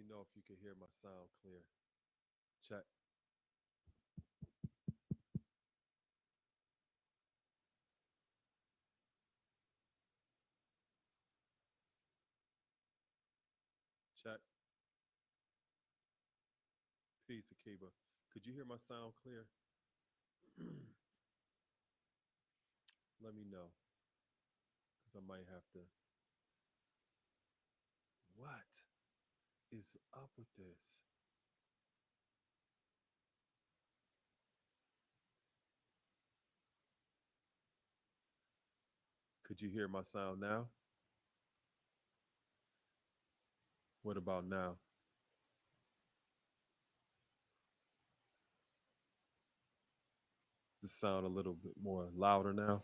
know if you can hear my sound clear. Check, check. Peace, Akiba. Could you hear my sound clear? Let me know, because I might have to. What is up with this? Could you hear my sound now? What about now? Does it sound a little bit more louder now?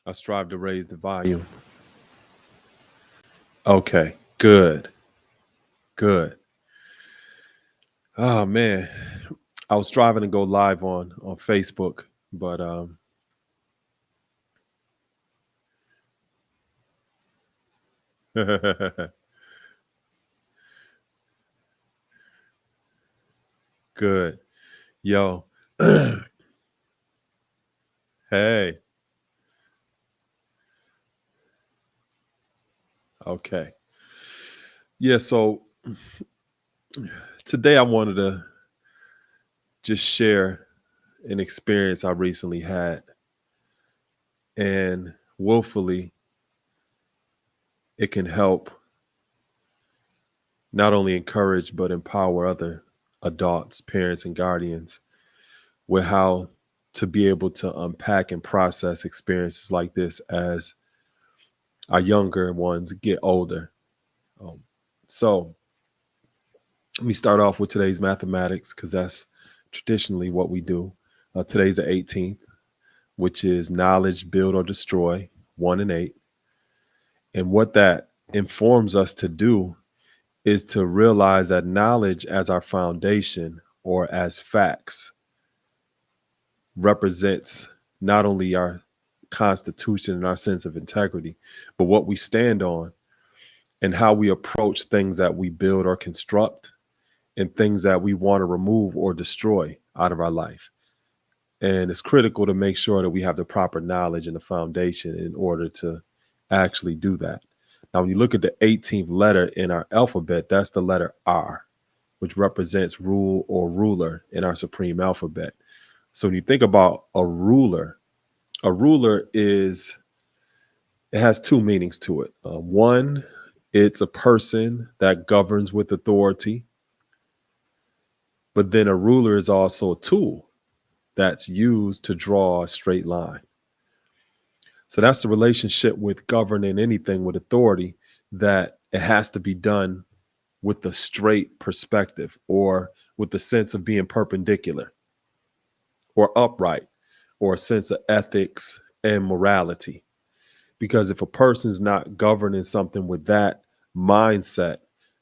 I strive to raise the volume. Okay, good, good. Oh man, I was striving to go live on Facebook, but good. Yo, hey, okay. Yeah, so today I wanted to just share an experience I recently had, and willfully it can help not only encourage but empower other adults, parents, and guardians with how to be able to unpack and process experiences like this as our younger ones get older. Um, so let me start off with today's mathematics because that's traditionally what we do. Today's the 18th, which is knowledge, build, or destroy, 1 and 8. And what that informs us to do is to realize that knowledge as our foundation or as facts represents not only our constitution and our sense of integrity, but what we stand on and how we approach things that we build or construct and things that we want to remove or destroy out of our life. And it's critical to make sure that we have the proper knowledge and the foundation in order to actually do that. Now, when you look at the 18th letter in our alphabet, that's the letter R, which represents rule or ruler in our supreme alphabet. So when you think about a ruler it has two meanings to it. One, it's a person that governs with authority, but then a ruler is also a tool that's used to draw a straight line. So that's the relationship with governing anything with authority, that it has to be done with a straight perspective or with the sense of being perpendicular or upright or a sense of ethics and morality. Because if a person's not governing something with that mindset,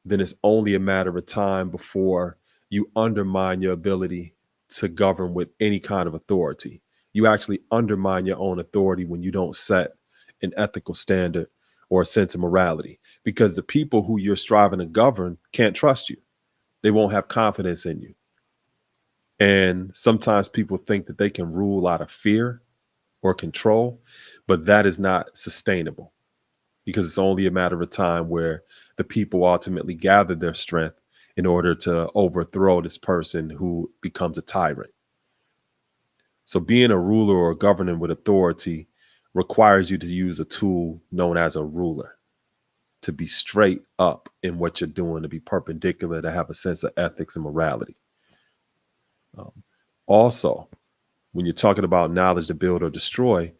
then it's only a matter of time before you undermine your ability to govern with any kind of authority. You actually undermine your own authority when you don't set an ethical standard or a sense of morality, because the people who you're striving to govern can't trust you. They won't have confidence in you. And sometimes people think that they can rule out of fear or control, but that is not sustainable, because it's only a matter of time where the people ultimately gather their strength in order to overthrow this person who becomes a tyrant. So being a ruler or governing with authority requires you to use a tool known as a ruler, to be straight up in what you're doing, to be perpendicular, to have a sense of ethics and morality. Um, Also, when you're talking about knowledge to build or destroy,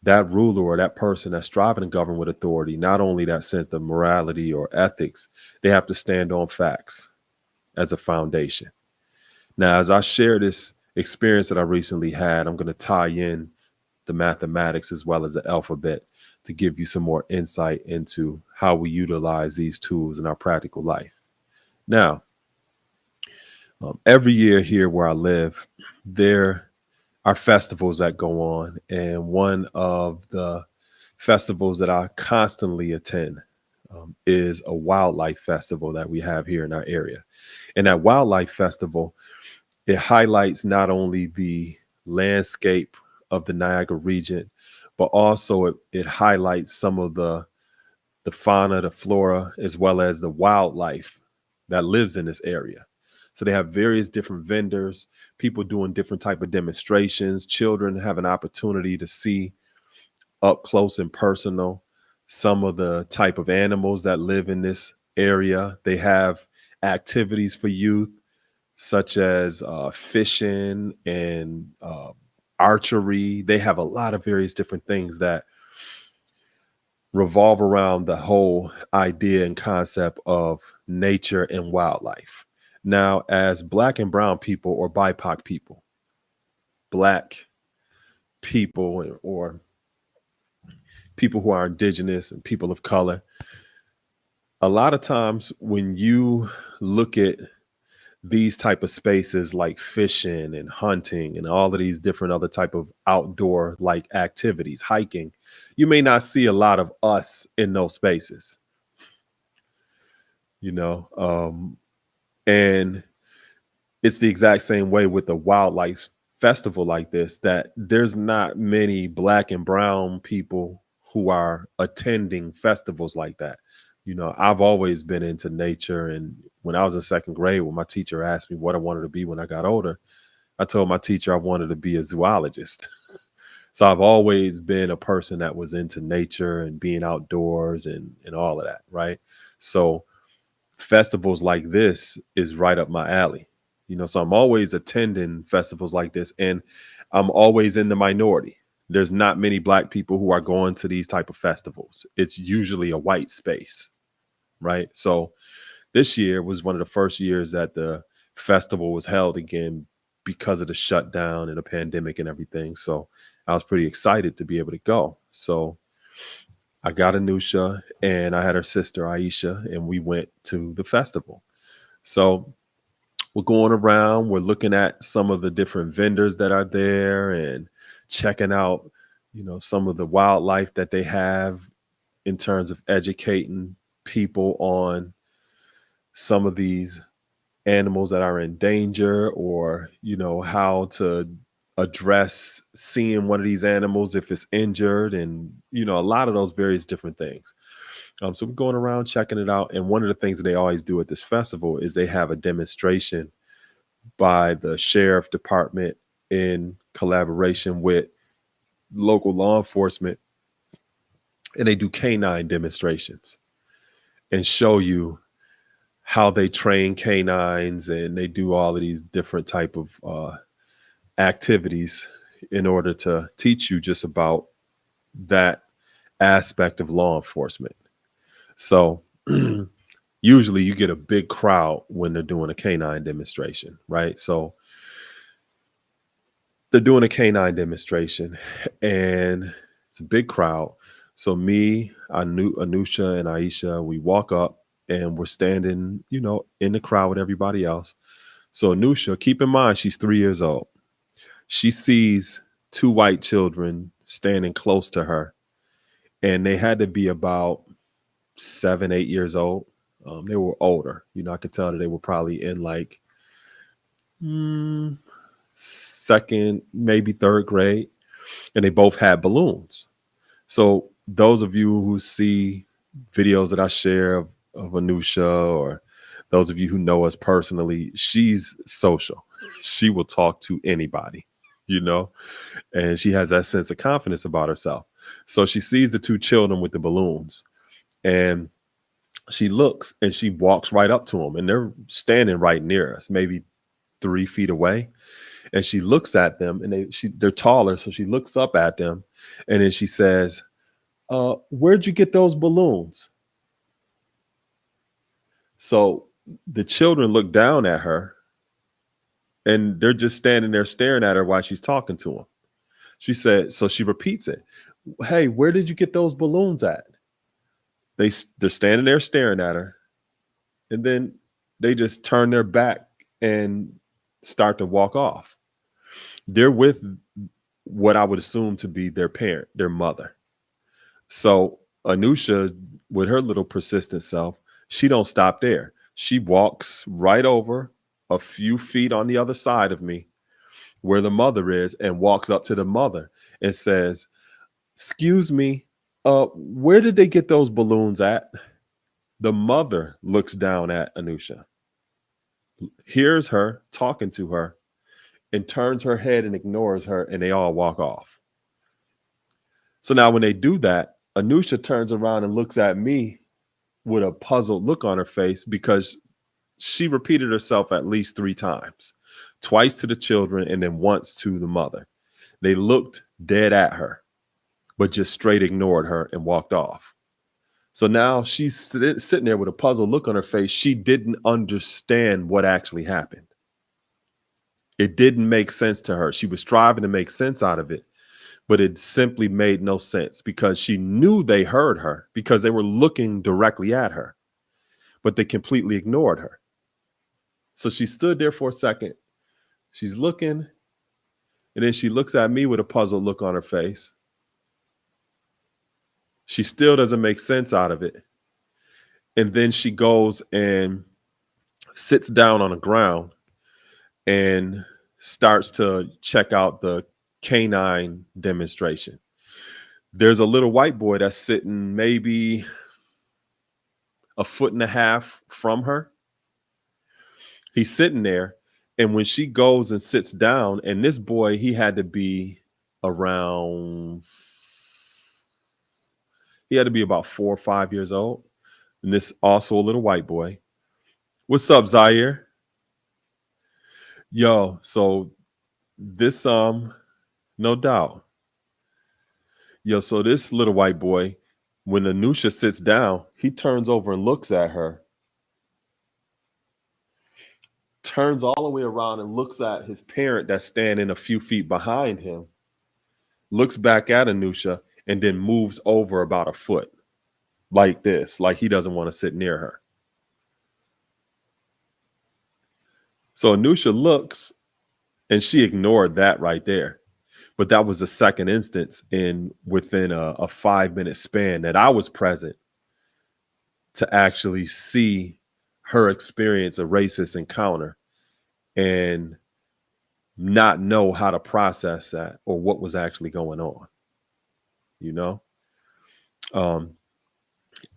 that ruler or that person that's striving to govern with authority, not only that sense of morality or ethics, they have to stand on facts as a foundation. Now, as I share this experience that I recently had, I'm going to tie in the mathematics as well as the alphabet to give you some more insight into how we utilize these tools in our practical life. Now, Every year here where I live, there are festivals that go on. And one of the festivals that I constantly attend is a wildlife festival that we have here in our area. And that wildlife festival, it highlights not only the landscape of the Niagara region, but also it highlights some of the fauna, the flora, as well as the wildlife that lives in this area. So they have various different vendors, people doing different type of demonstrations. Children have an opportunity to see up close and personal some of the type of animals that live in this area. They have activities for youth such as fishing and archery. They have a lot of various different things that revolve around the whole idea and concept of nature and wildlife. Now, as Black and Brown people or BIPOC people, Black people or people who are indigenous and people of color, a lot of times when you look at these type of spaces like fishing and hunting and all of these different other type of outdoor like activities, hiking, you may not see a lot of us in those spaces, you know. And it's the exact same way with the wildlife festival like this, that there's not many Black and brown people who are attending festivals like that. You know, I've always been into nature. And when I was in second grade, when my teacher asked me what I wanted to be when I got older, I told my teacher I wanted to be a zoologist. So I've always been a person that was into nature and being outdoors and all of that, right? So festivals like this is right up my alley. You know, so I'm always attending festivals like this, and I'm always in the minority. There's not many Black people who are going to these type of festivals. It's usually a white space, right? So this year was one of the first years that the festival was held again because of the shutdown and the pandemic and everything. So I was pretty excited to be able to go. So I got Anusha and I had her sister Aisha, and we went to the festival. So we're going around, we're looking at some of the different vendors that are there and checking out, you know, some of the wildlife that they have in terms of educating people on some of these animals that are in danger, or, you know, how to address seeing one of these animals if it's injured, and, you know, a lot of those various different things. So we're going around checking it out. And one of the things that they always do at this festival is they have a demonstration by the sheriff department in collaboration with local law enforcement. And they do canine demonstrations and show you how they train canines, and they do all of these different type of activities in order to teach you just about that aspect of law enforcement. So usually you get a big crowd when they're doing a canine demonstration, right? So they're doing a canine demonstration and it's a big crowd. So me, Anusha, and Aisha, we walk up and we're standing, you know, in the crowd with everybody else. So Anusha, keep in mind, she's 3 years old. She sees two white children standing close to her, and they had to be about 7, 8 years old. They were older. You know, I could tell that they were probably in like second, maybe third grade, and they both had balloons. So those of you who see videos that I share of Anusha, or those of you who know us personally, she's social. She will talk to anybody, you know, and she has that sense of confidence about herself. So she sees the two children with the balloons, and she looks and she walks right up to them, and they're standing right near us, maybe 3 feet away. And she looks at them, and they're taller, so she looks up at them, and then she says, "Where'd you get those balloons?" So the children look down at her, and they're just standing there staring at her while she's talking to them. She said, so she repeats it. "Hey, where did you get those balloons at?" They're standing there staring at her, and then they just turn their back and start to walk off. They're with what I would assume to be their parent, their mother. So Anusha, with her little persistent self, she don't stop there. She walks right over a few feet on the other side of me where the mother is and walks up to the mother and says, "Excuse me, where did they get those balloons at?" The mother looks down at Anusha, hears her talking to her, and turns her head and ignores her, and they all walk off. So now when they do that, Anusha turns around and looks at me with a puzzled look on her face because she repeated herself at least 3 times, twice to the children and then once to the mother. They looked dead at her, but just straight ignored her and walked off. So now she's sitting there with a puzzled look on her face. She didn't understand what actually happened. It didn't make sense to her. She was striving to make sense out of it, but it simply made no sense because she knew they heard her because they were looking directly at her, but they completely ignored her. So she stood there for a second. She's looking, and then she looks at me with a puzzled look on her face. She still doesn't make sense out of it. And then she goes and sits down on the ground and starts to check out the canine demonstration. There's a little white boy that's sitting maybe 1.5 feet from her. He's sitting there, and when she goes and sits down, and this boy, he had to be about 4 or 5 years old. And this also a little white boy. "What's up, Zaire?" Yo, so this no doubt. Yo, so this little white boy, when Anusha sits down, he turns over and looks at her, turns all the way around and looks at his parent that's standing a few feet behind him, looks back at Anusha, and then moves over about 1 foot like this, like he doesn't want to sit near her. So Anusha looks, and she ignored that right there. But that was the second instance within a 5-minute span that I was present to actually see her experience a racist encounter and not know how to process that or what was actually going on. You know,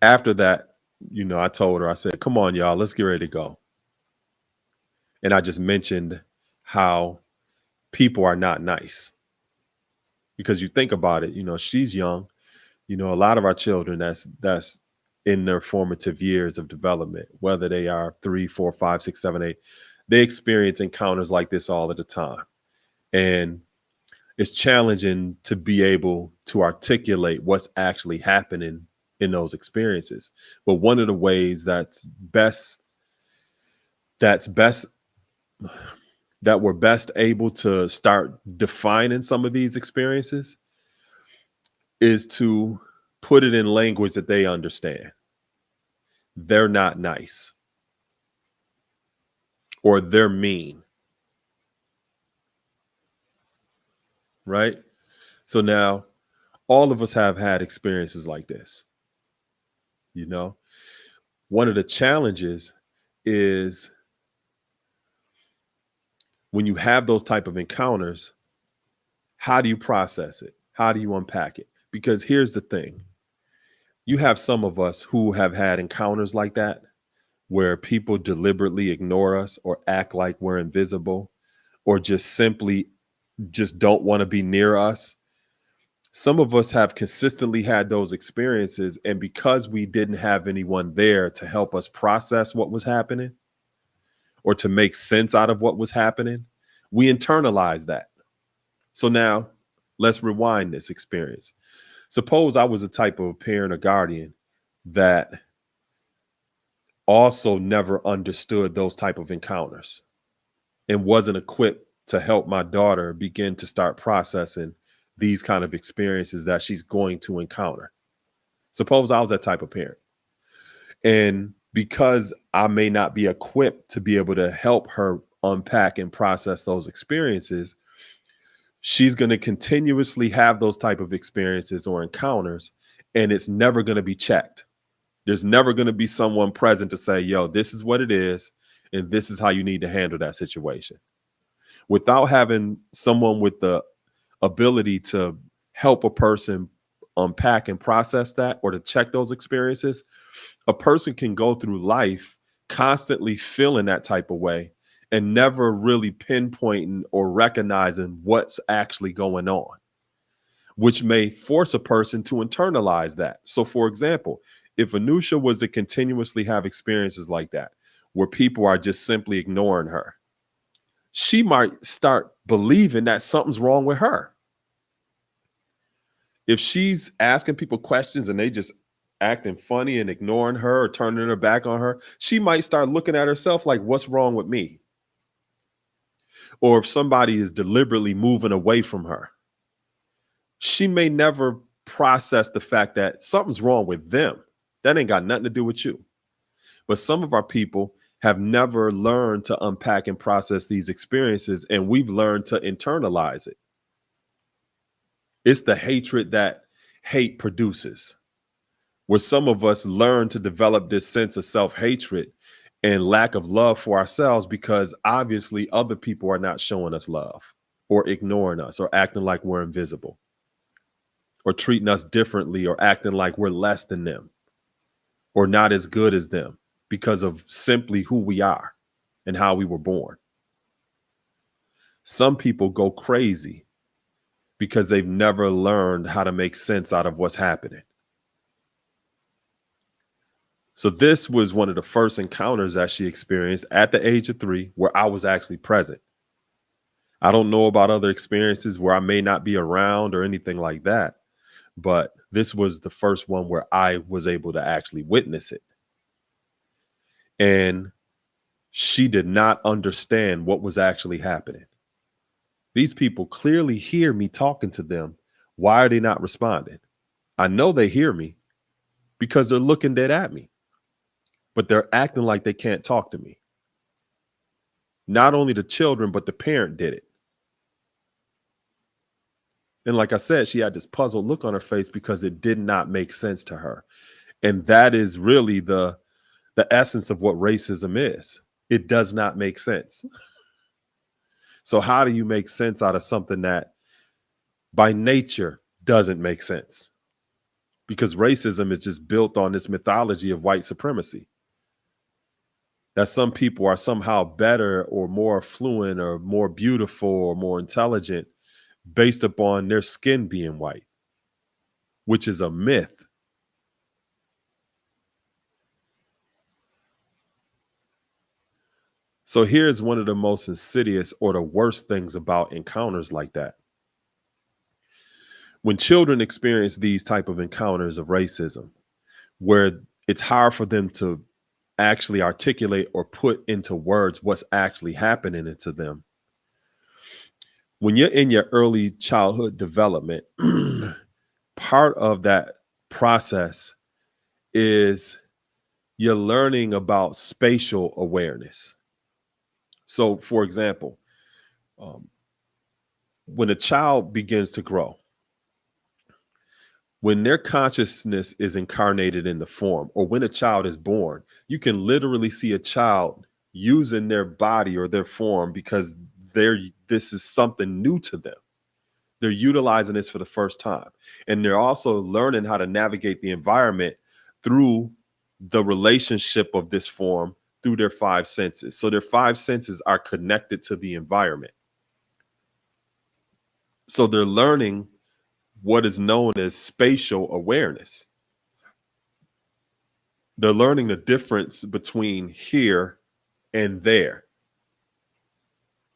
after that, I told her, I said, "Come on, y'all, let's get ready to go." And I just mentioned how people are not nice. Because you think about it, she's young. A lot of our children that's in their formative years of development, whether they are 3, 4, 5, 6, 7, 8, they experience encounters like this all of the time. And it's challenging to be able to articulate what's actually happening in those experiences. But one of the ways that we're best able to start defining some of these experiences is to put it in language that they understand. They're not nice, or they're mean, right? So now all of us have had experiences like this. One of the challenges is when you have those type of encounters, how do you process it? How do you unpack it? Because here's the thing. You have some of us who have had encounters like that, where people deliberately ignore us or act like we're invisible or just simply just don't want to be near us. Some of us have consistently had those experiences, and because we didn't have anyone there to help us process what was happening or to make sense out of what was happening, we internalized that. So now let's rewind this experience. Suppose I was a type of parent or guardian that also never understood those type of encounters and wasn't equipped to help my daughter begin to start processing these kind of experiences that she's going to encounter. Suppose I was that type of parent. And because I may not be equipped to be able to help her unpack and process those experiences, she's going to continuously have those type of experiences or encounters, and it's never going to be checked. There's never going to be someone present to say, yo, this is what it is, and this is how you need to handle that situation. Without having someone with the ability to help a person unpack and process that, or to check those experiences, a person can go through life constantly feeling that type of way and never really pinpointing or recognizing what's actually going on, which may force a person to internalize that. So, for example, if Anusha was to continuously have experiences like that, where people are just simply ignoring her, she might start believing that something's wrong with her. If she's asking people questions and they just acting funny and ignoring her or turning her back on her, she might start looking at herself like, what's wrong with me? Or if somebody is deliberately moving away from her, she may never process the fact that something's wrong with them. That ain't got nothing to do with you. But some of our people have never learned to unpack and process these experiences, and we've learned to internalize it. It's the hatred that hate produces, where some of us learn to develop this sense of self-hatred and lack of love for ourselves because obviously other people are not showing us love, or ignoring us, or acting like we're invisible, or treating us differently, or acting like we're less than them, or not as good as them because of simply who we are and how we were born. Some people go crazy because they've never learned how to make sense out of what's happening. So this was one of the first encounters that she experienced at the age of 3, where I was actually present. I don't know about other experiences where I may not be around or anything like that, but this was the first one where I was able to actually witness it. And she did not understand what was actually happening. These people clearly hear me talking to them. Why are they not responding? I know they hear me because they're looking dead at me, but they're acting like they can't talk to me. Not only the children, but the parent did it. And like I said, she had this puzzled look on her face because it did not make sense to her. And that is really the essence of what racism is. It does not make sense. So how do you make sense out of something that by nature doesn't make sense? Because racism is just built on this mythology of white supremacy, that some people are somehow better or more affluent or more beautiful or more intelligent based upon their skin being white, which is a myth. So here's one of the most insidious or the worst things about encounters like that. When children experience these type of encounters of racism, where it's hard for them to actually articulate or put into words what's actually happening to them. When you're in your early childhood development, part of that process is you're learning about spatial awareness. So, for example, when a child begins to grow, when their consciousness is incarnated in the form, or when a child is born, you can literally see a child using their body or their form because this is something new to them. They're utilizing this for the first time. And they're also learning how to navigate the environment through the relationship of this form through their 5 senses. So their 5 senses are connected to the environment. So they're learning what is known as spatial awareness. They're learning the difference between here and there,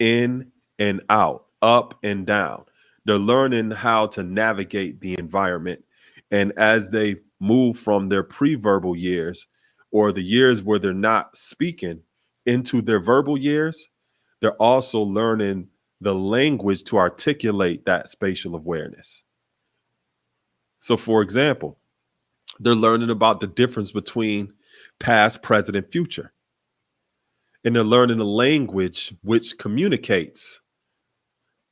in and out, up and down. They're learning how to navigate the environment. And as they move from their pre-verbal years, or the years where they're not speaking, into their verbal years, they're also learning the language to articulate that spatial awareness. So, for example, they're learning about the difference between past, present, and future. And they're learning a language which communicates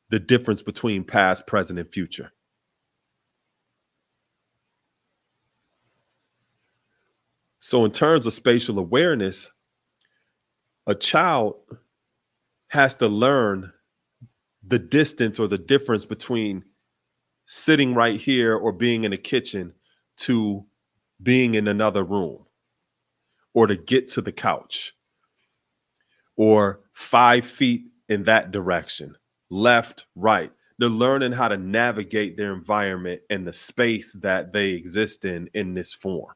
the difference between past, present, and future. So, in terms of spatial awareness, a child has to learn the distance or the difference between sitting right here or being in a kitchen to being in another room, or to get to the couch, or 5 feet in that direction, left, right. They're learning how to navigate their environment and the space that they exist in this form.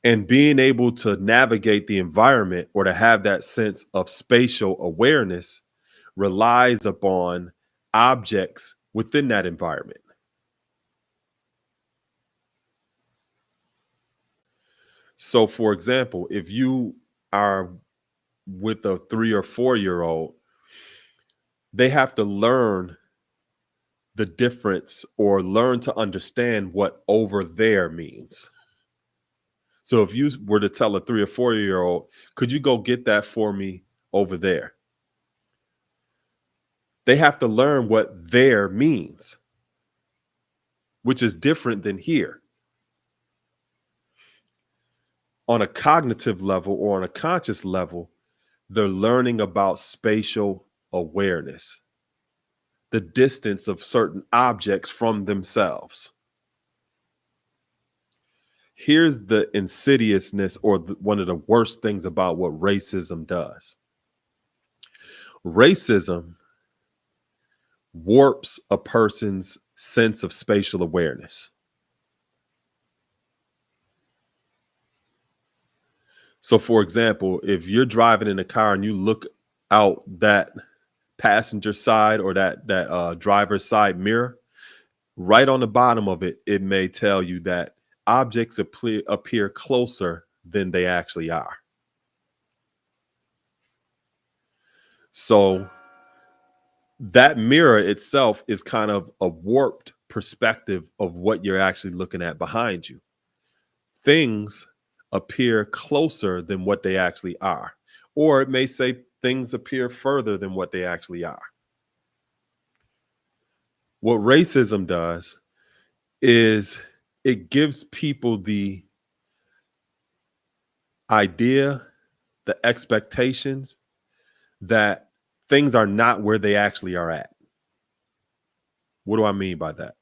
And being able to navigate the environment or to have that sense of spatial awareness relies upon objects within that environment. So, for example, if you are with a 3 or 4 year old, they have to learn the difference or learn to understand what over there means. So if you were to tell a 3 or 4 year old, could you go get that for me over there? They have to learn what there means, which is different than here. On a cognitive level or on a conscious level, they're learning about spatial awareness, the distance of certain objects from themselves. Here's the insidiousness or one of the worst things about what racism does. Racism warps a person's sense of spatial awareness. So, for example, if you're driving in a car and you look out that passenger side or that driver's side mirror, right on the bottom of it, it may tell you that objects appear closer than they actually are. So that mirror itself is kind of a warped perspective of what you're actually looking at behind you. Things appear closer than what they actually are. Or it may say things appear further than what they actually are. What racism does is it gives people the idea, the expectations that things are not where they actually are at. What do I mean by that?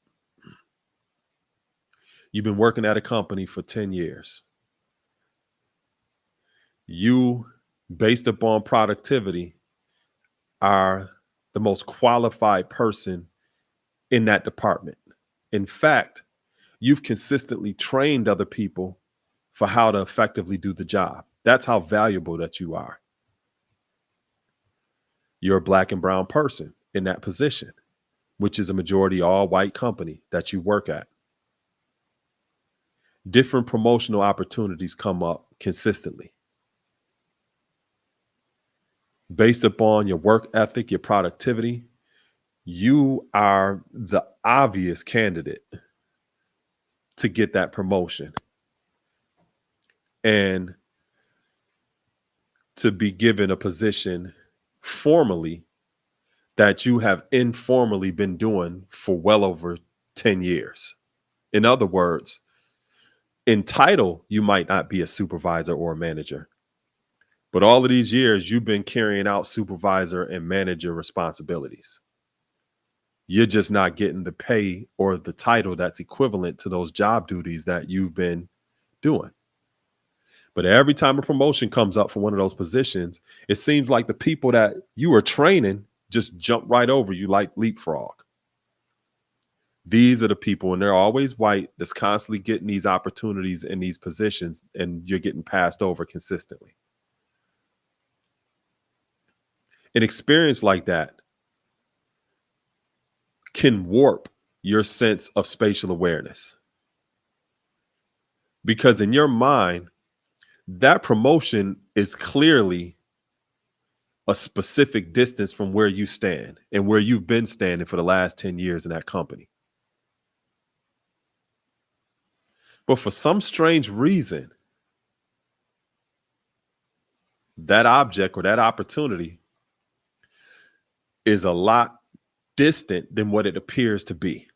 You've been working at a company for 10 years. You, based upon productivity, are the most qualified person in that department. In fact, you've consistently trained other people for how to effectively do the job. That's how valuable that you are. You're a Black and brown person in that position, which is a majority all white company that you work at. Different promotional opportunities come up consistently. Based upon your work ethic, your productivity, you are the obvious candidate to get that promotion and to be given a position formally that you have informally been doing for well over 10 years. In other words, in title, you might not be a supervisor or a manager, but all of these years you've been carrying out supervisor and manager responsibilities. You're just not getting the pay or the title that's equivalent to those job duties that you've been doing. But every time a promotion comes up for one of those positions, it seems like the people that you were training just jump right over you like leapfrog. These are the people, and they're always white, that's constantly getting these opportunities in these positions, and you're getting passed over consistently. An experience like that can warp your sense of spatial awareness. Because in your mind, that promotion is clearly a specific distance from where you stand and where you've been standing for the last 10 years in that company. But for some strange reason, that object or that opportunity is a lot distant than what it appears to be.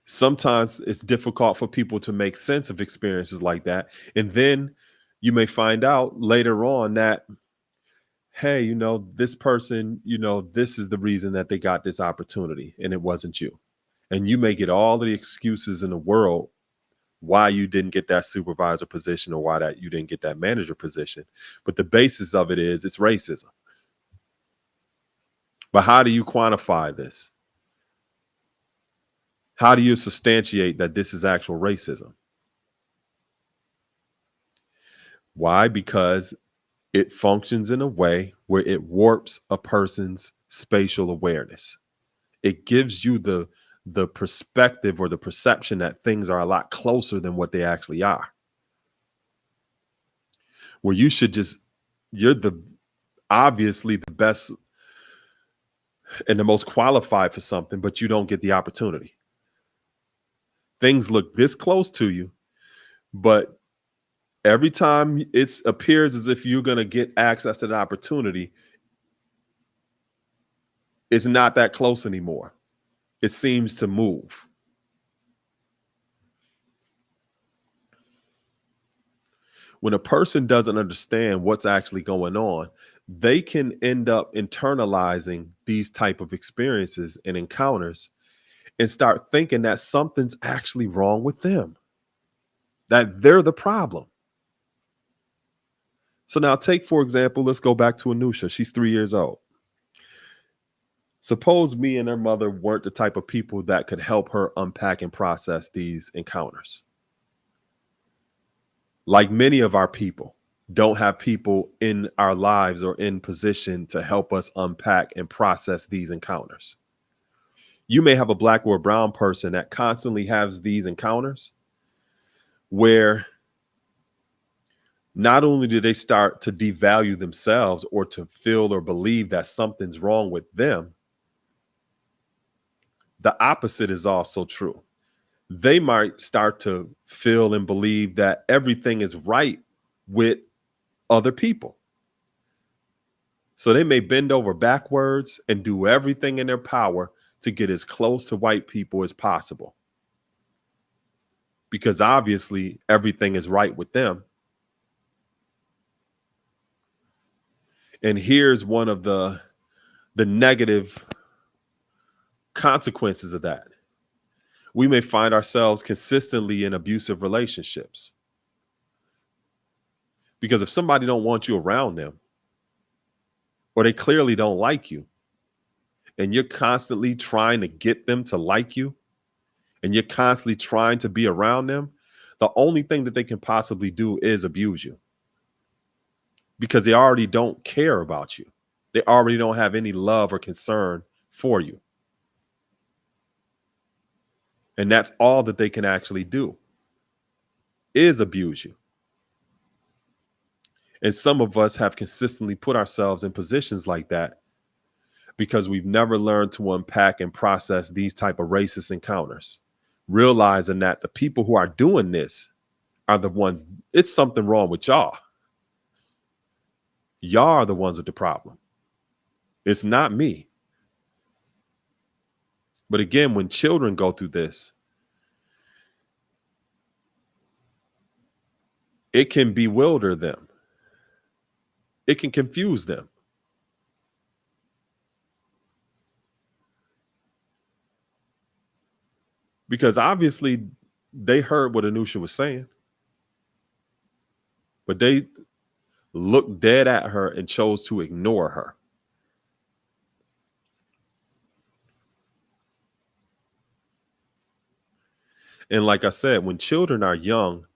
Sometimes it's difficult for people to make sense of experiences like that. And then you may find out later on that, hey, this person, this is the reason that they got this opportunity and it wasn't you. And you may get all of the excuses in the world why you didn't get that supervisor position or why that you didn't get that manager position. But the basis of it is it's racism. But how do you quantify this? How do you substantiate that this is actual racism? Why? Because it functions in a way where it warps a person's spatial awareness. It gives you the perspective or the perception that things are a lot closer than what they actually are. Where you're obviously the best and the most qualified for something, but you don't get the opportunity. Things look this close to you, but every time it appears as if you're going to get access to the opportunity, it's not that close anymore. It seems to move. When a person doesn't understand what's actually going on, they can end up internalizing these type of experiences and encounters and start thinking that something's actually wrong with them, that they're the problem. So now take, for example, let's go back to Anusha. She's 3 years old. Suppose me and her mother weren't the type of people that could help her unpack and process these encounters. Like many of our people don't have people in our lives or in position to help us unpack and process these encounters. You may have a black or a brown person that constantly has these encounters where not only do they start to devalue themselves or to feel or believe that something's wrong with them, the opposite is also true. They might start to feel and believe that everything is right with other people. So they may bend over backwards and do everything in their power to get as close to white people as possible. Because obviously everything is right with them. And here's one of the negative consequences of that. We may find ourselves consistently in abusive relationships. Because if somebody don't want you around them, or they clearly don't like you, and you're constantly trying to get them to like you, and you're constantly trying to be around them, the only thing that they can possibly do is abuse you. Because they already don't care about you. They already don't have any love or concern for you. And that's all that they can actually do is abuse you. And some of us have consistently put ourselves in positions like that because we've never learned to unpack and process these type of racist encounters, realizing that the people who are doing this are the ones, it's something wrong with y'all. Y'all are the ones with the problem. It's not me. But again, when children go through this, it can bewilder them. It can confuse them. Because obviously they heard what Anusha was saying, but they looked dead at her and chose to ignore her. And like I said, when children are young,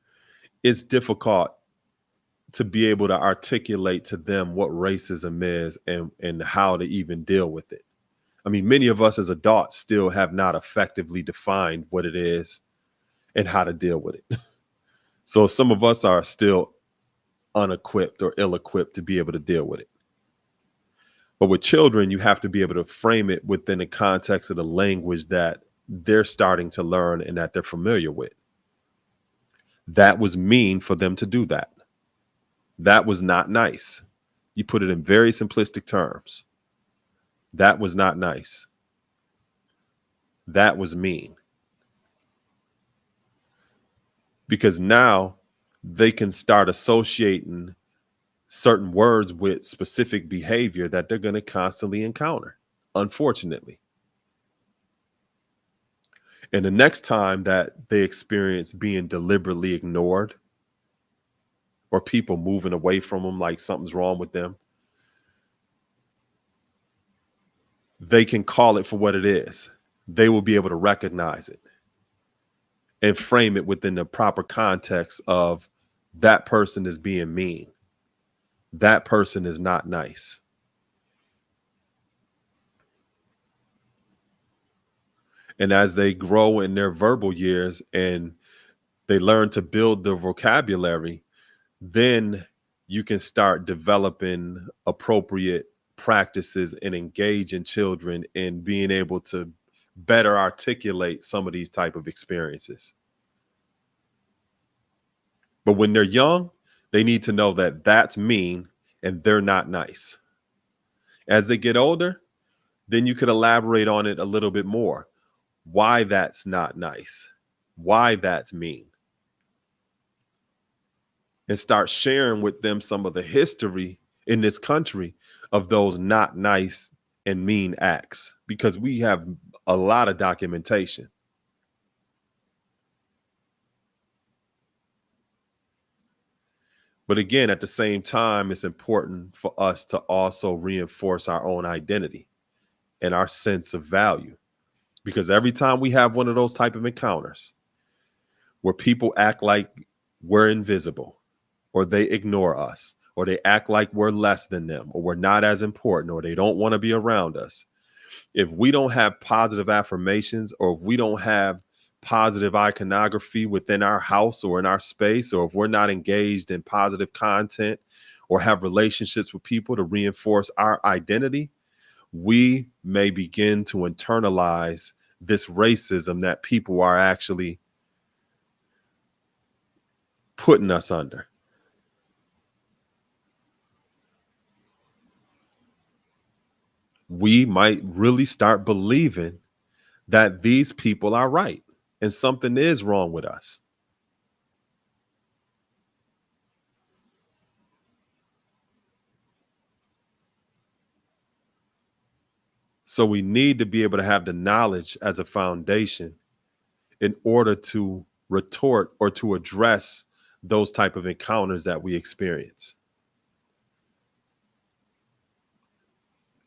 it's difficult to be able to articulate to them what racism is and how to even deal with it. I mean, many of us as adults still have not effectively defined what it is and how to deal with it. So some of us are still unequipped or ill-equipped to be able to deal with it. But with children, you have to be able to frame it within the context of the language that they're starting to learn and that they're familiar with. That was mean for them to do that. That was not nice. You put it in very simplistic terms. That was not nice. That was mean. Because now they can start associating certain words with specific behavior that they're going to constantly encounter, unfortunately. And the next time that they experience being deliberately ignored or people moving away from them like something's wrong with them, they can call it for what it is. They will be able to recognize it and frame it within the proper context of that person is being mean. That person is not nice. And as they grow in their verbal years and they learn to build their vocabulary, then you can start developing appropriate practices and engaging children in being able to better articulate some of these type of experiences. But when they're young, they need to know that that's mean and they're not nice. As they get older, then you could elaborate on it a little bit more. Why that's not nice, why that's mean. And start sharing with them some of the history in this country of those not nice and mean acts, because we have a lot of documentation. But again, at the same time, it's important for us to also reinforce our own identity and our sense of value. Because every time we have one of those type of encounters where people act like we're invisible, or they ignore us, or they act like we're less than them, or we're not as important, or they don't want to be around us, if we don't have positive affirmations, or if we don't have positive iconography within our house or in our space, or if we're not engaged in positive content or have relationships with people to reinforce our identity, we may begin to internalize this racism that people are actually putting us under. We might really start believing that these people are right and something is wrong with us. So we need to be able to have the knowledge as a foundation in order to retort or to address those type of encounters that we experience.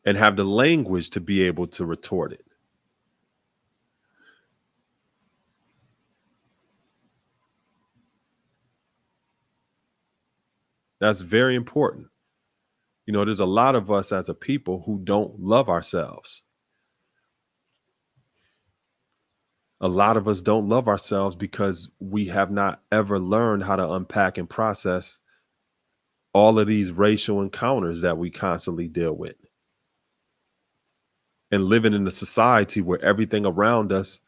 And have the language to be able to retort it. That's very important. You know, there's a lot of us as a people who don't love ourselves. A lot of us don't love ourselves because we have not ever learned how to unpack and process all of these racial encounters that we constantly deal with. And living in a society where everything around us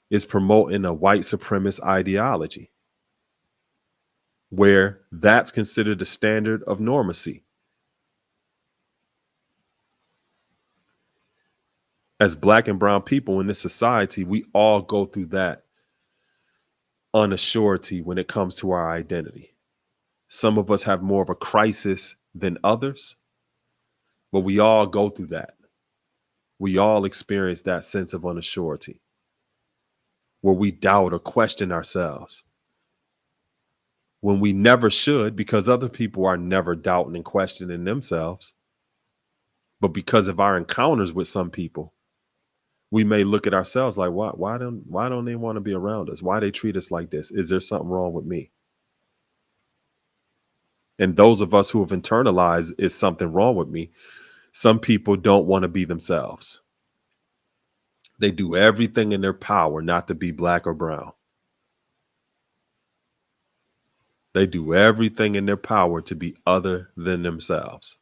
is promoting a white supremacist ideology, where that's considered the standard of normacy. As Black and brown people in this society, we all go through that unassurity when it comes to our identity. Some of us have more of a crisis than others, but we all go through that. We all experience that sense of unassurity where we doubt or question ourselves when we never should, because other people are never doubting and questioning themselves. But because of our encounters with some people, we may look at ourselves like, why don't they want to be around us? Why they treat us like this? Is there something wrong with me? And those of us who have internalized is something wrong with me, some people don't want to be themselves. They do everything in their power not to be Black or brown. They do everything in their power to be other than themselves,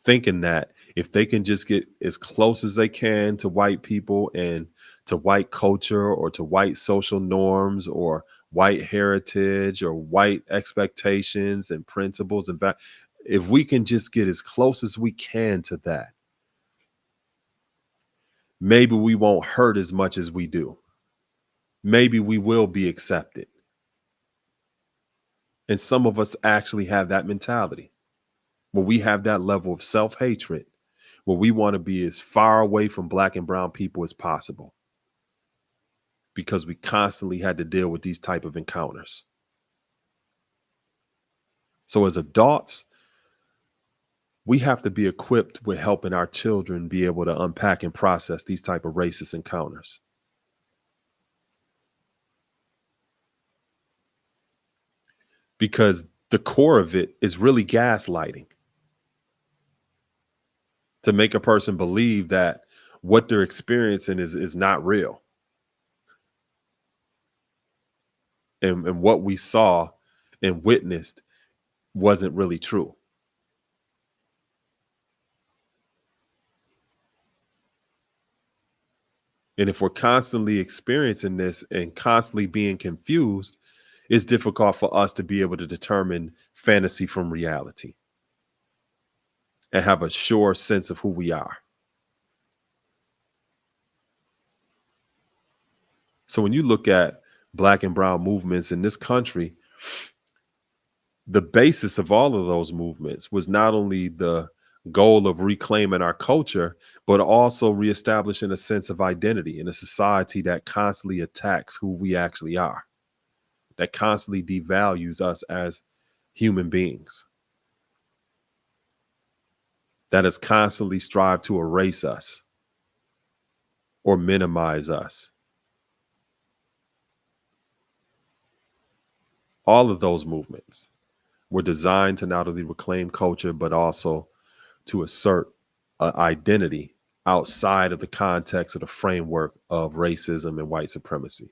thinking that If they can just get as close as they can to white people and to white culture or to white social norms or white heritage or white expectations and principles and if we can just get as close as we can to that, maybe we won't hurt as much as we do. Maybe we will be accepted. And some of us actually have that mentality where we have that level of self-hatred, where we want to be as far away from black and brown people as possible because we constantly had to deal with these type of encounters. So as adults, we have to be equipped with helping our children be able to unpack and process these type of racist encounters. Because the core of it is really gaslighting to make a person believe that what they're experiencing is not real. And what we saw and witnessed wasn't really true. And if we're constantly experiencing this and constantly being confused, it's difficult for us to be able to determine fantasy from reality and have a sure sense of who we are. So when you look at black and brown movements in this country, the basis of all of those movements was not only the goal of reclaiming our culture, but also reestablishing a sense of identity in a society that constantly attacks who we actually are, that constantly devalues us as human beings, that has constantly strived to erase us or minimize us. All of those movements were designed to not only reclaim culture, but also to assert an identity outside of the context of the framework of racism and white supremacy.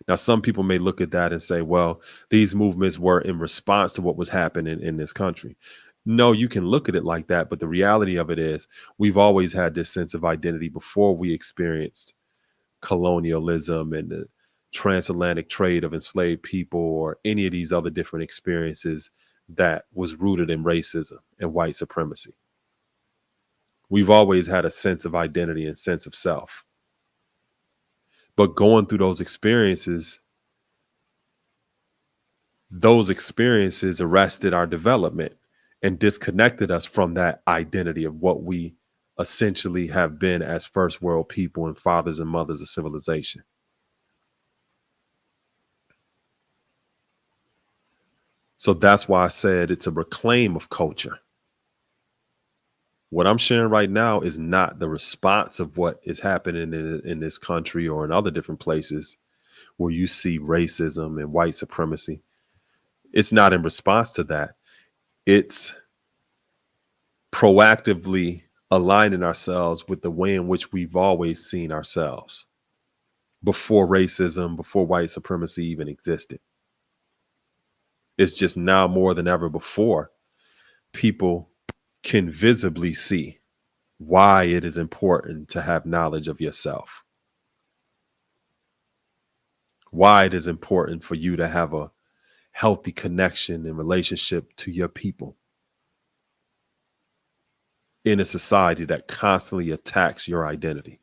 Now, some people may look at that and say, well, these movements were in response to what was happening in this country. No, you can look at it like that, but the reality of it is we've always had this sense of identity before we experienced colonialism and the transatlantic trade of enslaved people or any of these other different experiences that was rooted in racism and white supremacy. We've always had a sense of identity and sense of self. But going through those experiences arrested our development and disconnected us from that identity of what we essentially have been as first world people and fathers and mothers of civilization. So that's why I said it's a reclaim of culture. What I'm sharing right now is not the response of what is happening in this country or in other different places where you see racism and white supremacy. It's not in response to that. It's proactively aligning ourselves with the way in which we've always seen ourselves before racism, before white supremacy even existed. It's just now more than ever before, people can visibly see why it is important to have knowledge of yourself, why it is important for you to have a healthy connection and relationship to your people in a society that constantly attacks your identity.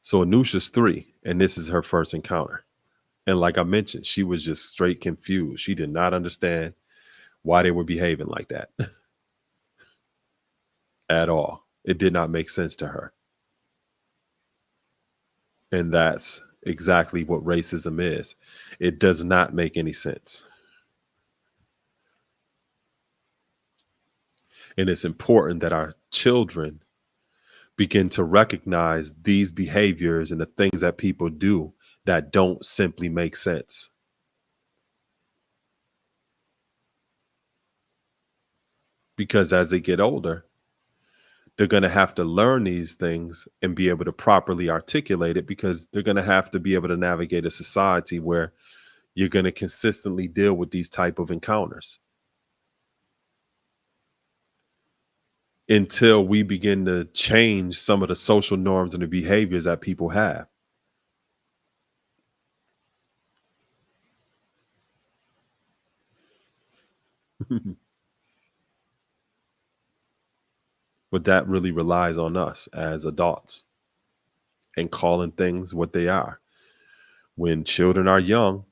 So Anusha's 3, and this is her first encounter. And like I mentioned, she was just straight confused. She did not understand why they were behaving like that at all. It did not make sense to her. And that's exactly what racism is. It does not make any sense. And it's important that our children begin to recognize these behaviors and the things that people do that don't simply make sense. Because as they get older, they're going to have to learn these things and be able to properly articulate it, because they're going to have to be able to navigate a society where you're going to consistently deal with these type of encounters until we begin to change some of the social norms and the behaviors that people have. But that really relies on us as adults and calling things what they are. When children are young,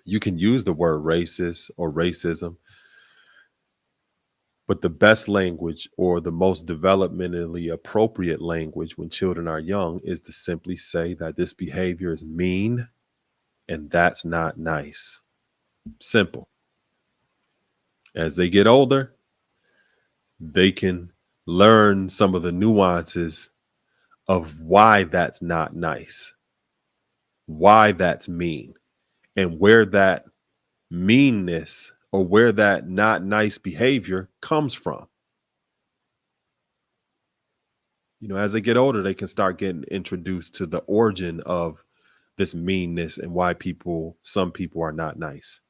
you can use the word racist or racism, but the best language, or the most developmentally appropriate language when children are young, is to simply say that this behavior is mean and that's not nice. Simple. As they get older, they can learn some of the nuances of why that's not nice, why that's mean, and where that meanness or where that not nice behavior comes from. As they get older, they can start getting introduced to the origin of this meanness and why some people are not nice.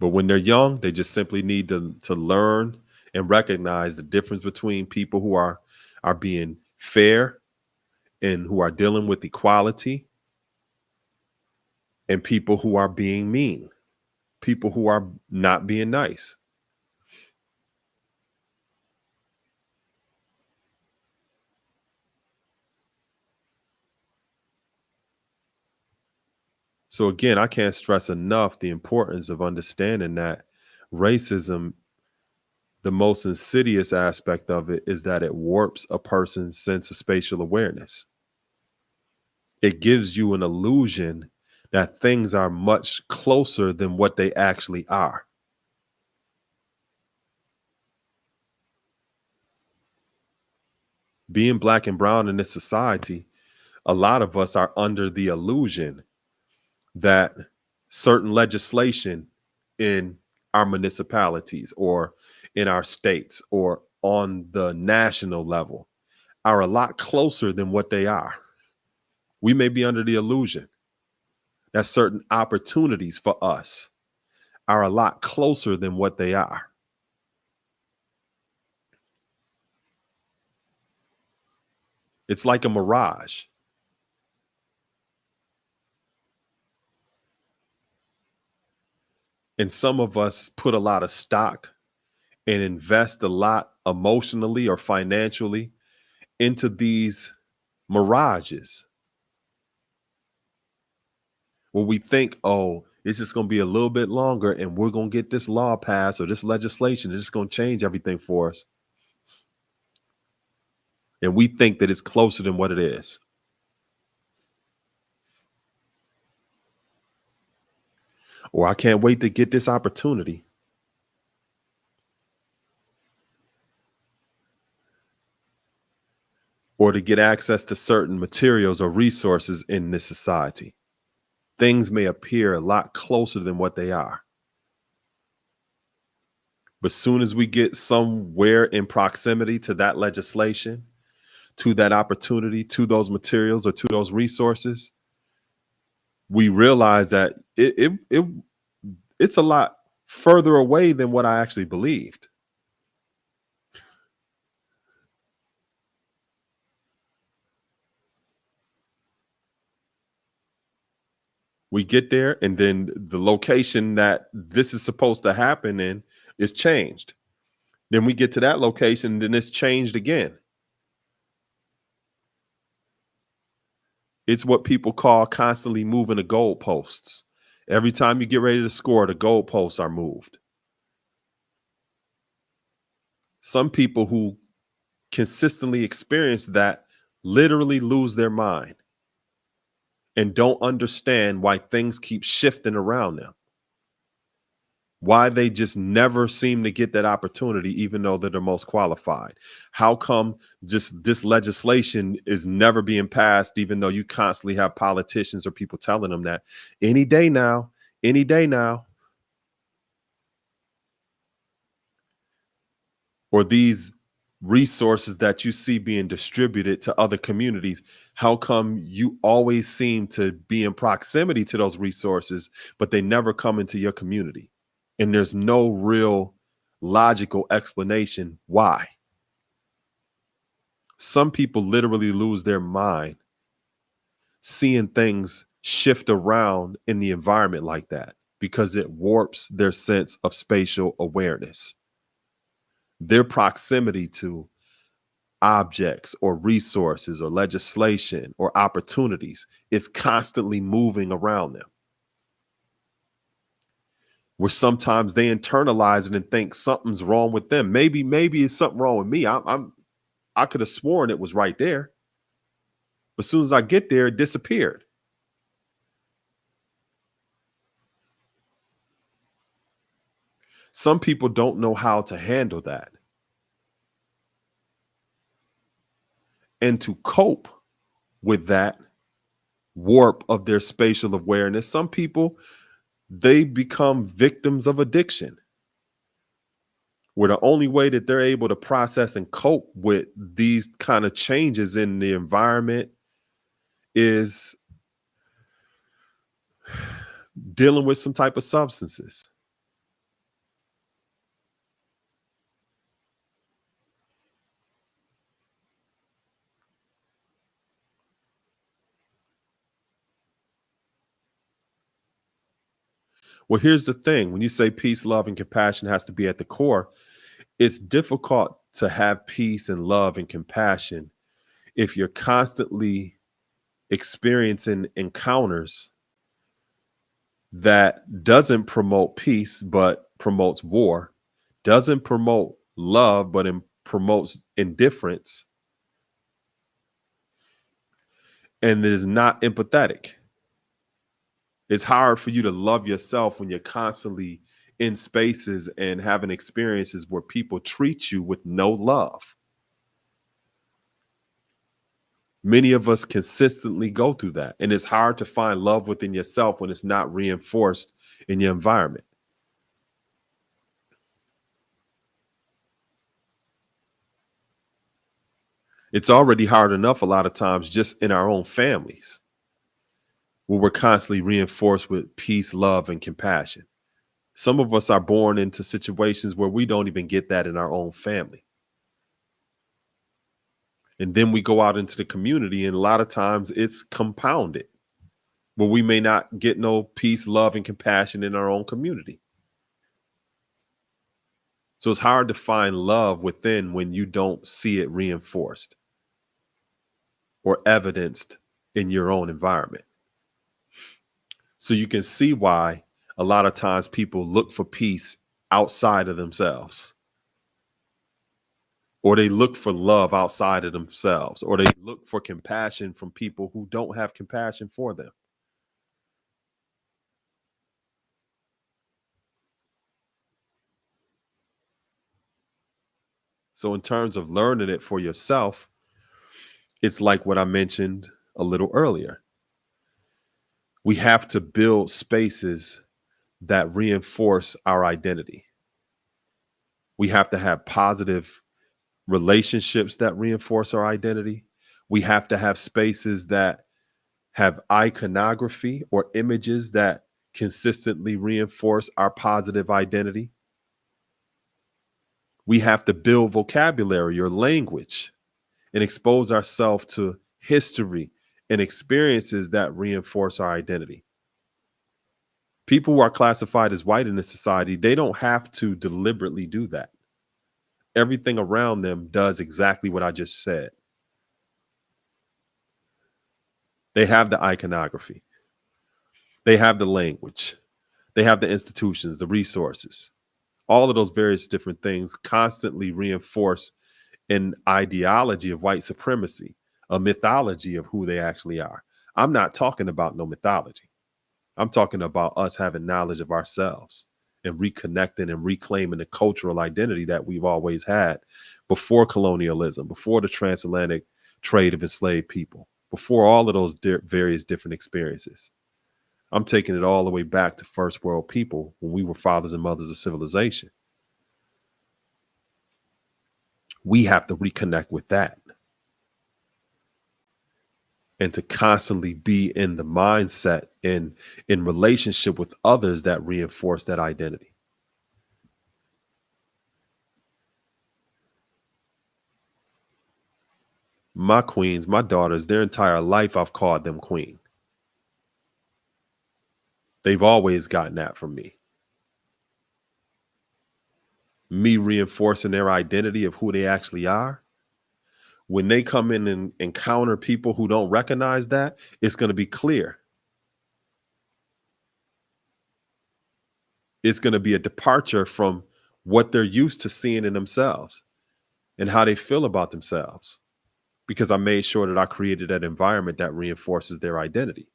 But when they're young, they just simply need to learn and recognize the difference between people who are being fair and who are dealing with equality, and people who are being mean, people who are not being nice. So again, I can't stress enough the importance of understanding that racism, the most insidious aspect of it, is that it warps a person's sense of spatial awareness. It gives you an illusion that things are much closer than what they actually are. Being black and brown in this society, a lot of us are under the illusion that certain legislation in our municipalities or in our states or on the national level are a lot closer than what they are. We may be under the illusion that certain opportunities for us are a lot closer than what they are. It's like a mirage. And some of us put a lot of stock and invest a lot emotionally or financially into these mirages, where we think, oh, it's just going to be a little bit longer and we're going to get this law passed or this legislation. It's going to change everything for us. And we think that it's closer than what it is. Or I can't wait to get this opportunity. Or to get access to certain materials or resources in this society. Things may appear a lot closer than what they are. But soon as we get somewhere in proximity to that legislation, to that opportunity, to those materials, or to those resources, we realize that it's a lot further away than what I actually believed. We get there, and then the location that this is supposed to happen in is changed. Then we get to that location, and then it's changed again. It's what people call constantly moving the goalposts. Every time you get ready to score, the goalposts are moved. Some people who consistently experience that literally lose their mind and don't understand why things keep shifting around them. Why they just never seem to get that opportunity, even though they're the most qualified. How come just this legislation is never being passed, even though you constantly have politicians or people telling them that any day now, any day now. or these resources that you see being distributed to other communities, how come you always seem to be in proximity to those resources, but they never come into your community? And there's no real logical explanation why. Some people literally lose their mind seeing things shift around in the environment like that because it warps their sense of spatial awareness. Their proximity to objects or resources or legislation or opportunities is constantly moving around them. Where sometimes they internalize it and think something's wrong with them. Maybe it's something wrong with me. I could have sworn it was right there. But as soon as I get there, it disappeared. Some people don't know how to handle that. And to cope with that warp of their spatial awareness, some people, they become victims of addiction, where the only way that they're able to process and cope with these kind of changes in the environment is dealing with some type of substances. Well, here's the thing. When you say peace, love, and compassion has to be at the core, it's difficult to have peace and love and compassion if you're constantly experiencing encounters that doesn't promote peace but promotes war, doesn't promote love but promotes indifference, and is not empathetic. It's hard for you to love yourself when you're constantly in spaces and having experiences where people treat you with no love. Many of us consistently go through that, and it's hard to find love within yourself when it's not reinforced in your environment. It's already hard enough a lot of times just in our own families, where we're constantly reinforced with peace, love, and compassion. Some of us are born into situations where we don't even get that in our own family. And then we go out into the community, and a lot of times it's compounded, where we may not get no peace, love, and compassion in our own community. So it's hard to find love within when you don't see it reinforced or evidenced in your own environment. So you can see why a lot of times people look for peace outside of themselves, or they look for love outside of themselves, or they look for compassion from people who don't have compassion for them. So in terms of learning it for yourself, it's like what I mentioned a little earlier. We have to build spaces that reinforce our identity. We have to have positive relationships that reinforce our identity. We have to have spaces that have iconography or images that consistently reinforce our positive identity. We have to build vocabulary or language and expose ourselves to history and experiences that reinforce our identity. People who are classified as white in this society, they don't have to deliberately do that. Everything around them does exactly what I just said. They have the iconography, they have the language, they have the institutions, the resources. All of those various different things constantly reinforce an ideology of white supremacy, a mythology of who they actually are. I'm not talking about no mythology. I'm talking about us having knowledge of ourselves and reconnecting and reclaiming the cultural identity that we've always had before colonialism, before the transatlantic trade of enslaved people, before all of those various different experiences. I'm taking it all the way back to first world people when we were fathers and mothers of civilization. We have to reconnect with that and to constantly be in the mindset and in relationship with others that reinforce that identity. My queens, my daughters, their entire life, I've called them queen. They've always gotten that from me. Me reinforcing their identity of who they actually are. When they come in and encounter people who don't recognize that, it's going to be clear. It's going to be a departure from what they're used to seeing in themselves and how they feel about themselves, because I made sure that I created that environment that reinforces their identity.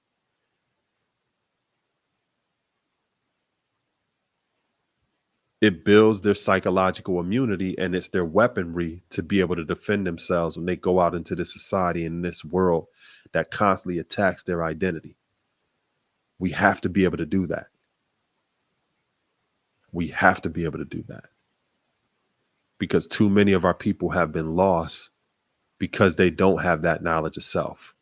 It builds their psychological immunity, and it's their weaponry to be able to defend themselves when they go out into this society and this world that constantly attacks their identity. We have to be able to do that. We have to be able to do that, because too many of our people have been lost because they don't have that knowledge of self.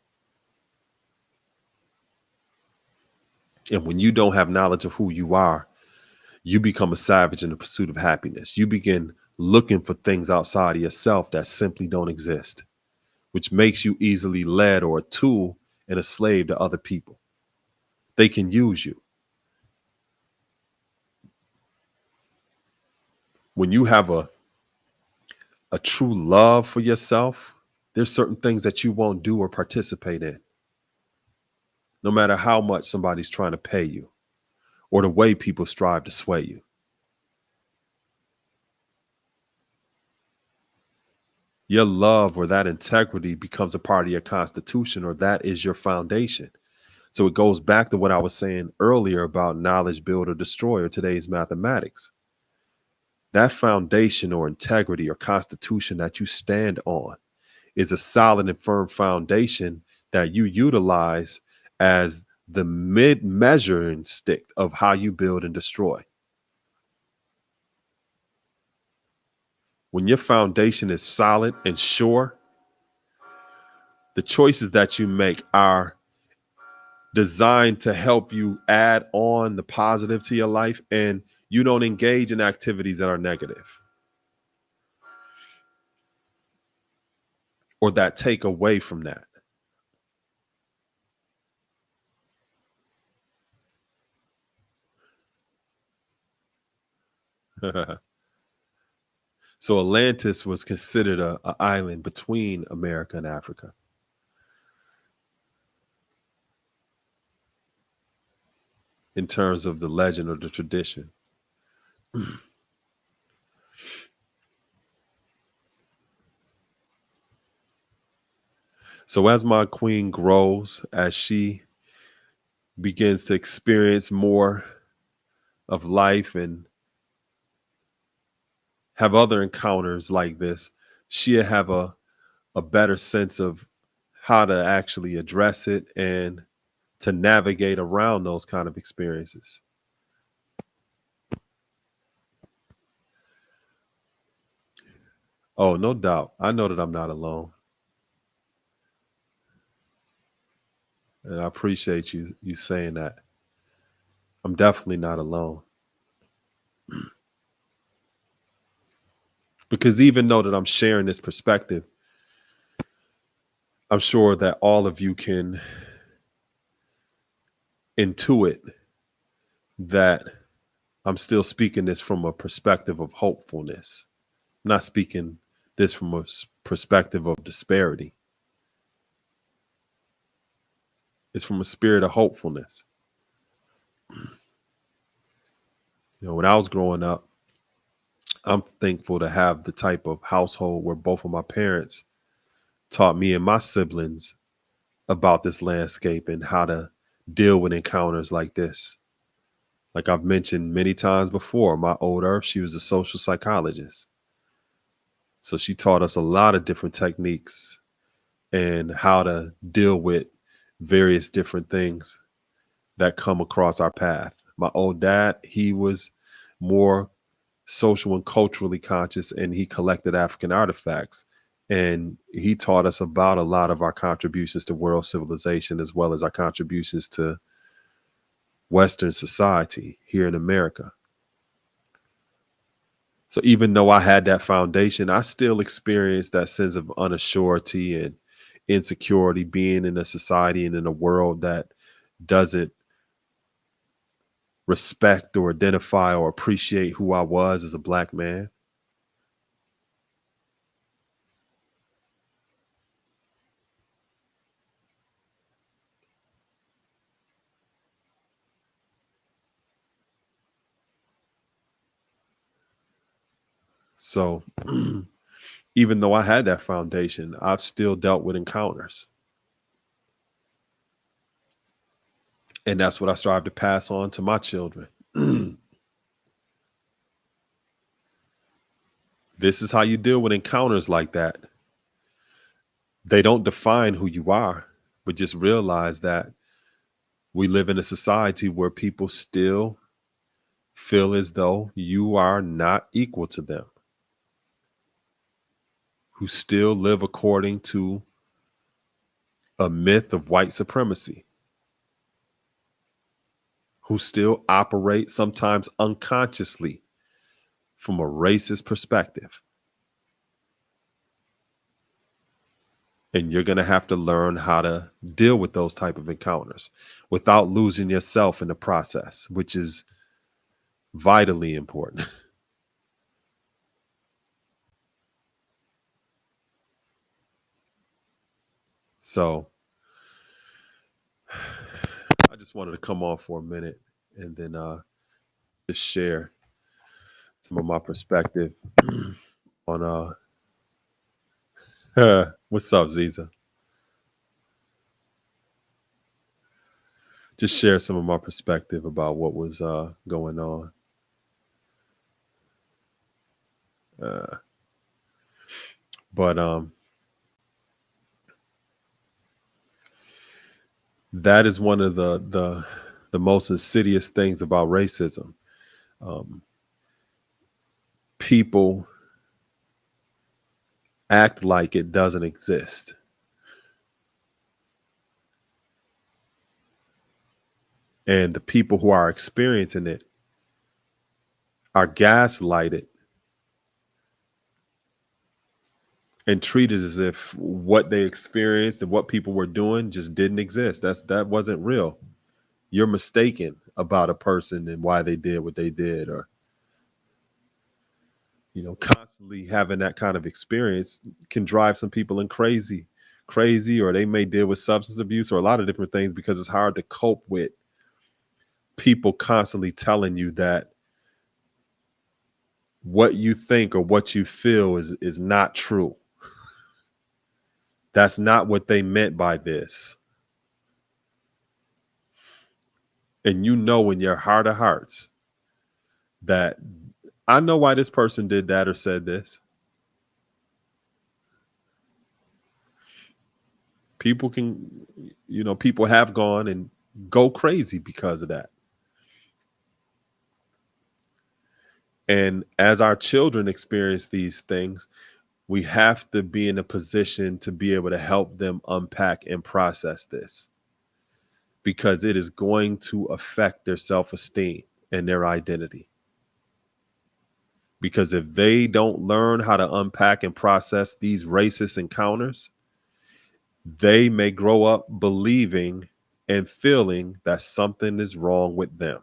And when you don't have knowledge of who you are, you become a savage in the pursuit of happiness. You begin looking for things outside of yourself that simply don't exist, which makes you easily led or a tool and a slave to other people. They can use you. When you have a true love for yourself, there's certain things that you won't do or participate in, no matter how much somebody's trying to pay you or the way people strive to sway you. Your love or that integrity becomes a part of your constitution, or that is your foundation. So it goes back to what I was saying earlier about knowledge build or destroy, or today's mathematics. That foundation or integrity or constitution that you stand on is a solid and firm foundation that you utilize as the mid measuring stick of how you build and destroy. When your foundation is solid and sure, the choices that you make are designed to help you add on the positive to your life, and you don't engage in activities that are negative or that take away from that. So Atlantis was considered a island between America and Africa. In terms of the legend or the tradition. So as my queen grows, as she begins to experience more of life and have other encounters like this, she'll have a better sense of how to actually address it and to navigate around those kind of experiences. Oh, no doubt. I know that I'm not alone. And I appreciate you saying that. I'm definitely not alone. Because even though that I'm sharing this perspective, I'm sure that all of you can intuit that I'm still speaking this from a perspective of hopefulness. I'm not speaking this from a perspective of disparity. It's from a spirit of hopefulness. You know, when I was growing up, I'm thankful to have the type of household where both of my parents taught me and my siblings about this landscape and how to deal with encounters like this. Like I've mentioned many times before, my old earth, she was a social psychologist. So she taught us a lot of different techniques and how to deal with various different things that come across our path. My old dad, he was more social and culturally conscious, and he collected African artifacts. And he taught us about a lot of our contributions to world civilization, as well as our contributions to Western society here in America. So even though I had that foundation, I still experienced that sense of unassurity and insecurity being in a society and in a world that doesn't respect or identify or appreciate who I was as a Black man. So even though I had that foundation, I've still dealt with encounters. And that's what I strive to pass on to my children. This is how you deal with encounters like that. They don't define who you are, but just realize that we live in a society where people still feel as though you are not equal to them, who still live according to a myth of white supremacy, who still operate sometimes unconsciously from a racist perspective. And you're going to have to learn how to deal with those type of encounters without losing yourself in the process, which is vitally important. So I just wanted to come on for a minute and then just share some of my perspective on what's up, Ziza? Just share some of my perspective about what was going on. But that is one of the most insidious things about racism. People act like it doesn't exist. And the people who are experiencing it are gaslighted and treated as if what they experienced and what people were doing just didn't exist. That wasn't real. You're mistaken about a person and why they did what they did, or constantly having that kind of experience can drive some people in crazy, or they may deal with substance abuse or a lot of different things because it's hard to cope with people constantly telling you that what you think or what you feel is not true. That's not what they meant by this. And in your heart of hearts that I know why this person did that or said this. People people have gone and go crazy because of that. And as our children experience these things, we have to be in a position to be able to help them unpack and process this, because it is going to affect their self-esteem and their identity. Because if they don't learn how to unpack and process these racist encounters, they may grow up believing and feeling that something is wrong with them,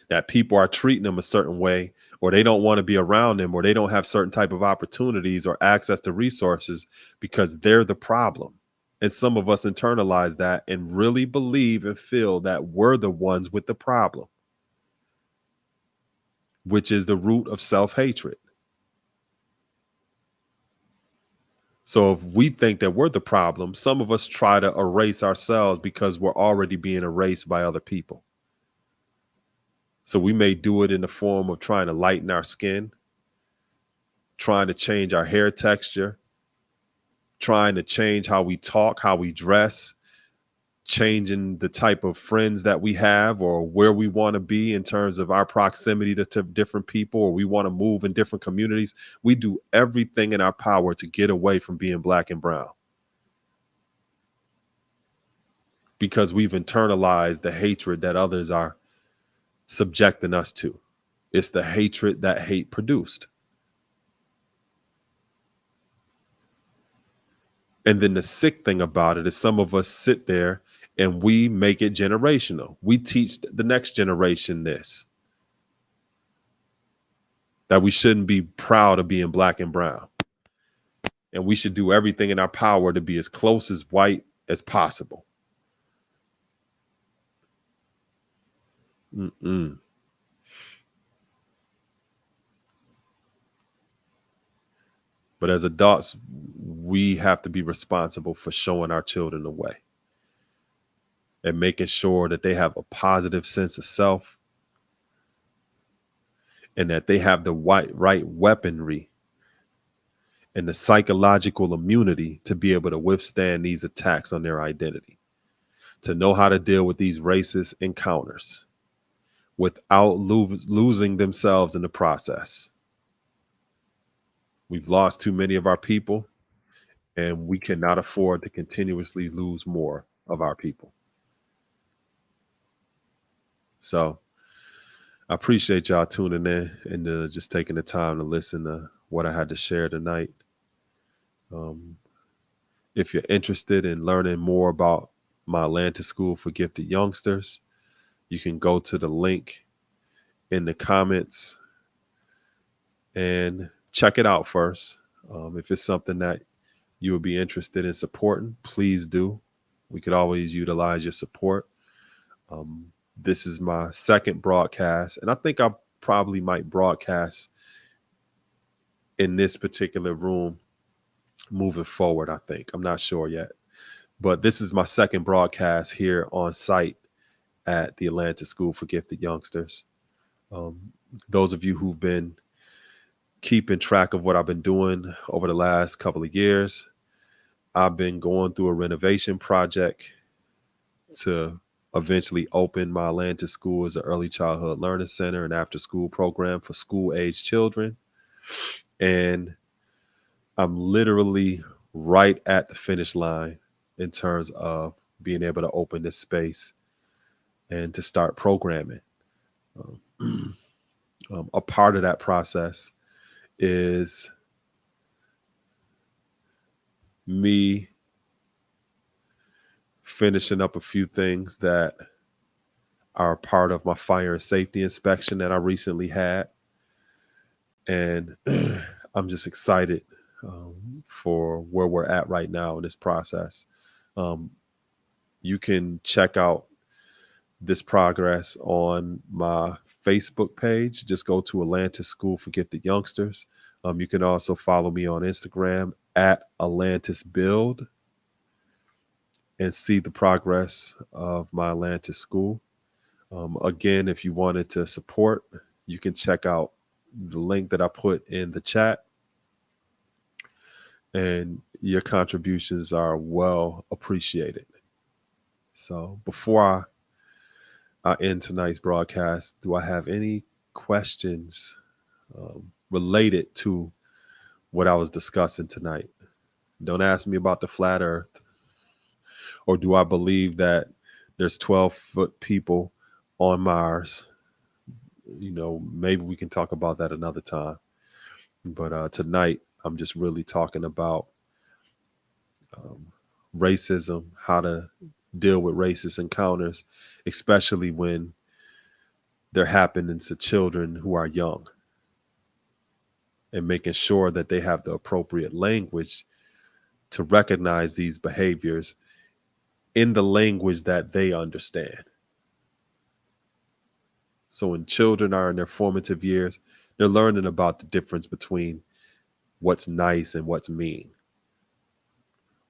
that people are treating them a certain way, or they don't want to be around them, or they don't have certain type of opportunities or access to resources because they're the problem. And some of us internalize that and really believe and feel that we're the ones with the problem, which is the root of self-hatred. So if we think that we're the problem, some of us try to erase ourselves because we're already being erased by other people. So we may do it in the form of trying to lighten our skin, trying to change our hair texture, trying to change how we talk, how we dress, changing the type of friends that we have or where we want to be in terms of our proximity to different people, or we want to move in different communities. We do everything in our power to get away from being black and brown because we've internalized the hatred that others are subjecting us to. It's the hatred that hate produced. And then the sick thing about it is some of us sit there and we make it generational. We teach the next generation this, that we shouldn't be proud of being black and brown. And we should do everything in our power to be as close as white as possible. Mm-mm. But as adults, we have to be responsible for showing our children the way and making sure that they have a positive sense of self and that they have the right weaponry and the psychological immunity to be able to withstand these attacks on their identity, to know how to deal with these racist encounters without losing themselves in the process. We've lost too many of our people, and we cannot afford to continuously lose more of our people. So I appreciate y'all tuning in and just taking the time to listen to what I had to share tonight. If you're interested in learning more about my Atlantis School for Gifted Youngsters, you can go to the link in the comments and check it out first. If it's something that you would be interested in supporting, please do. We could always utilize your support. This is my second broadcast, and I think I probably might broadcast in this particular room moving forward. I think I'm not sure yet, but this is my second broadcast here on site at the Atlantis School for Gifted Youngsters. Those of you who've been keeping track of what I've been doing over the last couple of years, I've been going through a renovation project to eventually open my Atlantis School as an early childhood learning center and after school program for school age children. And I'm literally right at the finish line in terms of being able to open this space and to start programming. A part of that process is me finishing up a few things that are a part of my fire and safety inspection that I recently had. And I'm just excited for where we're at right now in this process. You can check out this progress on my Facebook page. Just go to Atlantis School for Gifted Youngsters. You can also follow me on Instagram at Atlantis Build and see the progress of my Atlantis School. Again, if you wanted to support, you can check out the link that I put in the chat. And your contributions are well appreciated. So before I end tonight's broadcast, do I have any questions related to what I was discussing tonight? Don't ask me about the flat earth, or do I believe that there's 12-foot people on Mars? You know, maybe we can talk about that another time. But tonight, I'm just really talking about racism, how to deal with racist encounters, especially when they're happening to children who are young, and making sure that they have the appropriate language to recognize these behaviors in the language that they understand. So when children are in their formative years, they're learning about the difference between what's nice and what's mean,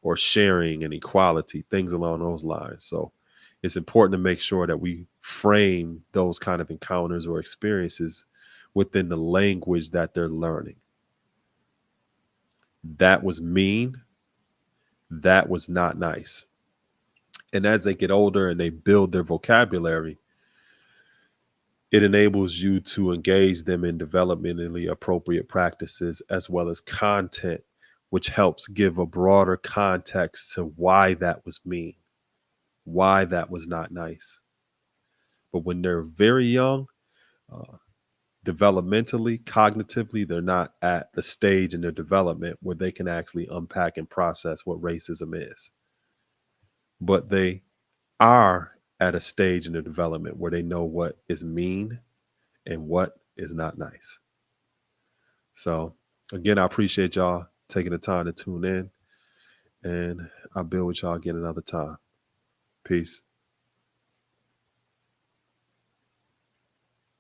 or sharing and equality, things along those lines. So it's important to make sure that we frame those kind of encounters or experiences within the language that they're learning. That was mean. That was not nice. And as they get older and they build their vocabulary, it enables you to engage them in developmentally appropriate practices as well as content, which helps give a broader context to why that was mean, why that was not nice. But when they're very young, uh, developmentally, cognitively, they're not at the stage in their development where they can actually unpack and process what racism is. But they are at a stage in their development where they know what is mean and what is not nice. So, again, I appreciate y'all taking the time to tune in, and I'll build with y'all again another time. Peace.